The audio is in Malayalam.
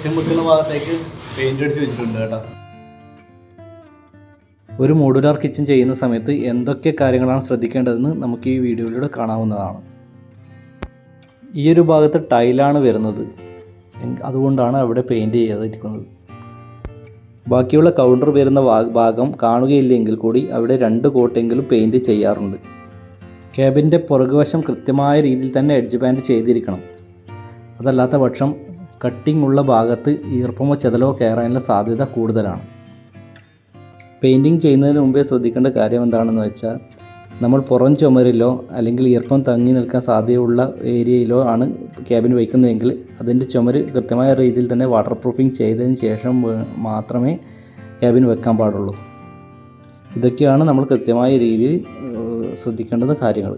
കിച്ചൺ വെക്കുന്ന ഭാഗത്തേക്ക് പെയിന്റ് അടിച്ച് വെച്ചിട്ടുണ്ട് കേട്ടോ. ഒരു മോഡുലാർ കിച്ചൺ ചെയ്യുന്ന സമയത്ത് എന്തൊക്കെ കാര്യങ്ങളാണ് ശ്രദ്ധിക്കേണ്ടതെന്ന് നമുക്ക് ഈ വീഡിയോയിലൂടെ കാണാവുന്നതാണ്. ഈ ഒരു ഭാഗത്ത് ടൈലാണ് വരുന്നത്, അതുകൊണ്ടാണ് അവിടെ പെയിൻറ് ചെയ്യാതിരിക്കുന്നത്. ബാക്കിയുള്ള കൗണ്ടർ വരുന്ന ഭാഗം കാണുകയില്ലെങ്കിൽ കൂടി അവിടെ 2 കോട്ടെങ്കിലും പെയിൻറ് ചെയ്യാറുണ്ട്. ക്യാബിൻ്റെ പുറകുവശം കൃത്യമായ രീതിയിൽ തന്നെ എഡ്ജ് ബാൻഡ് ചെയ്തിരിക്കണം. അതല്ലാത്ത പക്ഷം കട്ടിംഗ് ഉള്ള ഭാഗത്ത് ഈർപ്പമോ ചെതലോ കയറാനുള്ള സാധ്യത കൂടുതലാണ്. പെയിൻറ്റിങ് ചെയ്യുന്നതിന് മുമ്പേ ശ്രദ്ധിക്കേണ്ട കാര്യം എന്താണെന്ന് വെച്ചാൽ, നമ്മൾ പുറം ചുമരിലോ അല്ലെങ്കിൽ ഈർപ്പം തങ്ങി നിൽക്കാൻ സാധ്യതയുള്ള ഏരിയയിലോ ആണ് ക്യാബിൻ വയ്ക്കുന്നതെങ്കിൽ അതിൻ്റെ ചുമര് കൃത്യമായ രീതിയിൽ തന്നെ വാട്ടർ പ്രൂഫിങ് ചെയ്തതിന് ശേഷം മാത്രമേ ക്യാബിൻ വെക്കാൻ പാടുള്ളൂ. ഇതൊക്കെയാണ് നമ്മൾ കൃത്യമായ രീതിയിൽ ശ്രദ്ധിക്കേണ്ടുന്ന കാര്യങ്ങൾ.